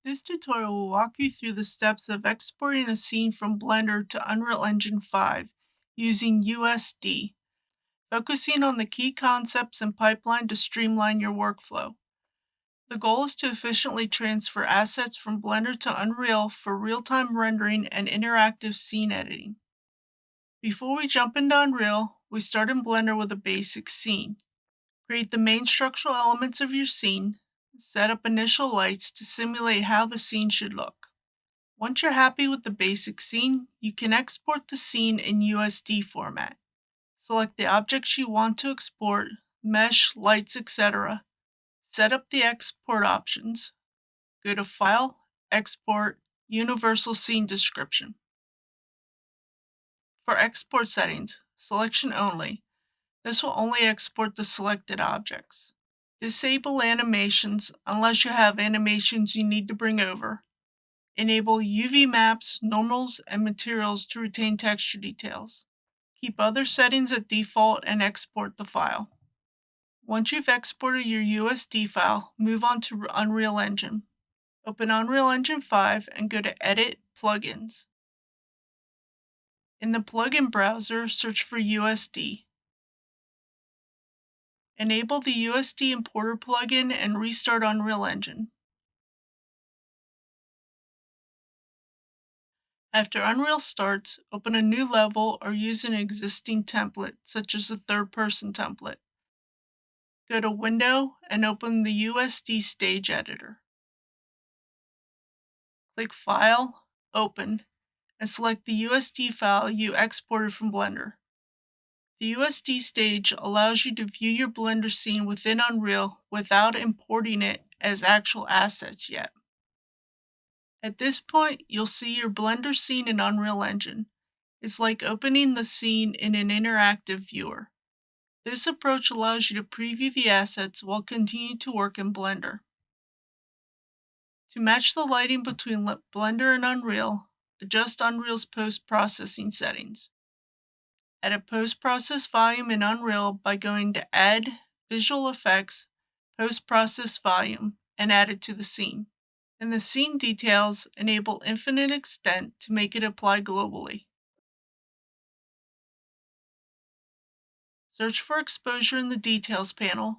This tutorial will walk you through the steps of exporting a scene from Blender to Unreal Engine 5 using USD, focusing on the key concepts and pipeline to streamline your workflow. The goal is to efficiently transfer assets from Blender to Unreal for real-time rendering and interactive scene editing. Before we jump into Unreal, we start in Blender with a basic scene. Create the main structural elements of your scene. Set up initial lights to simulate how the scene should look. Once you're happy with the basic scene, you can export the scene in USD format. Select the objects you want to export, mesh, lights, etc. Set up the export options. Go to File, Export, Universal Scene Description. For export settings, selection only. This will only export the selected objects. Disable animations unless you have animations you need to bring over. Enable UV maps, normals, and materials to retain texture details. Keep other settings at default and export the file. Once you've exported your USD file, move on to Unreal Engine. Open Unreal Engine 5 and go to Edit, Plugins. In the plugin browser, search for USD. Enable the USD Importer plugin and restart Unreal Engine. After Unreal starts, open a new level or use an existing template, such as a third-person template. Go to Window and open the USD Stage Editor. Click File, Open, and select the USD file you exported from Blender. The USD stage allows you to view your Blender scene within Unreal without importing it as actual assets yet. At this point, you'll see your Blender scene in Unreal Engine. It's like opening the scene in an interactive viewer. This approach allows you to preview the assets while continuing to work in Blender. To match the lighting between Blender and Unreal, adjust Unreal's post-processing settings. Add a post-process volume in Unreal by going to Add, Visual Effects, Post-Process Volume, and add it to the scene. In the scene details, enable infinite extent to make it apply globally. Search for exposure in the Details panel.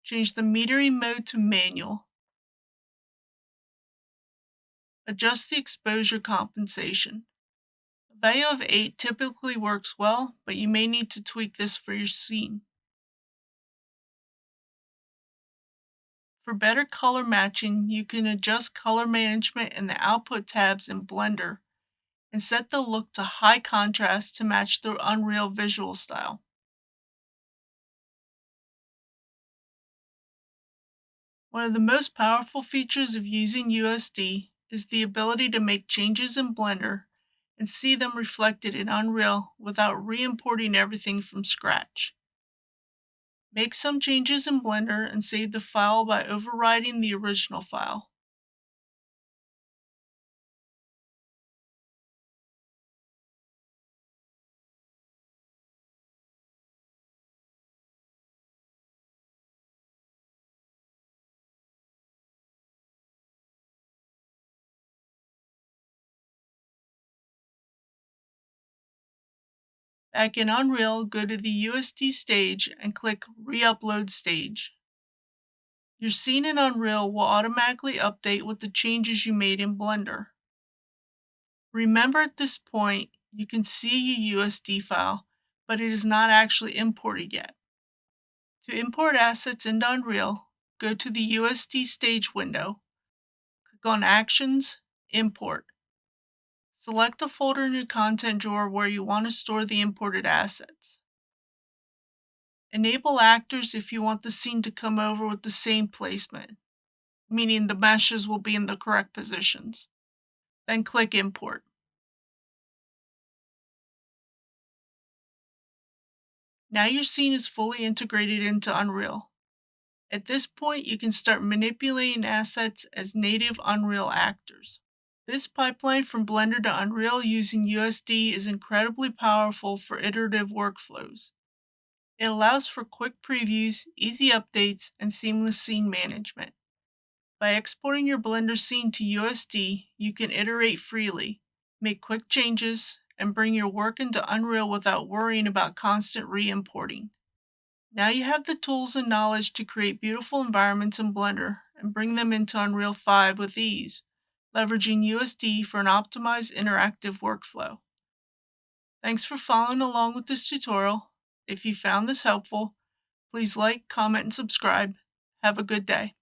Change the metering mode to manual. Adjust the exposure compensation. A value of 8 typically works well, but you may need to tweak this for your scene. For better color matching, you can adjust color management in the Output tabs in Blender and set the look to high contrast to match the Unreal visual style. One of the most powerful features of using USD is the ability to make changes in Blender and see them reflected in Unreal without re-importing everything from scratch. Make some changes in Blender and save the file by overriding the original file. Back in Unreal, go to the USD stage and click Re-upload Stage. Your scene in Unreal will automatically update with the changes you made in Blender. Remember, at this point, you can see your USD file, but it is not actually imported yet. To import assets into Unreal, go to the USD stage window, click on Actions, Import. Select the folder in your content drawer where you want to store the imported assets. Enable actors if you want the scene to come over with the same placement, meaning the meshes will be in the correct positions. Then click Import. Now your scene is fully integrated into Unreal. At this point, you can start manipulating assets as native Unreal actors. This pipeline from Blender to Unreal using USD is incredibly powerful for iterative workflows. It allows for quick previews, easy updates, and seamless scene management. By exporting your Blender scene to USD, you can iterate freely, make quick changes, and bring your work into Unreal without worrying about constant re-importing. Now you have the tools and knowledge to create beautiful environments in Blender and bring them into Unreal 5 with ease, leveraging USD for an optimized interactive workflow. Thanks for following along with this tutorial. If you found this helpful, please like, comment, and subscribe. Have a good day.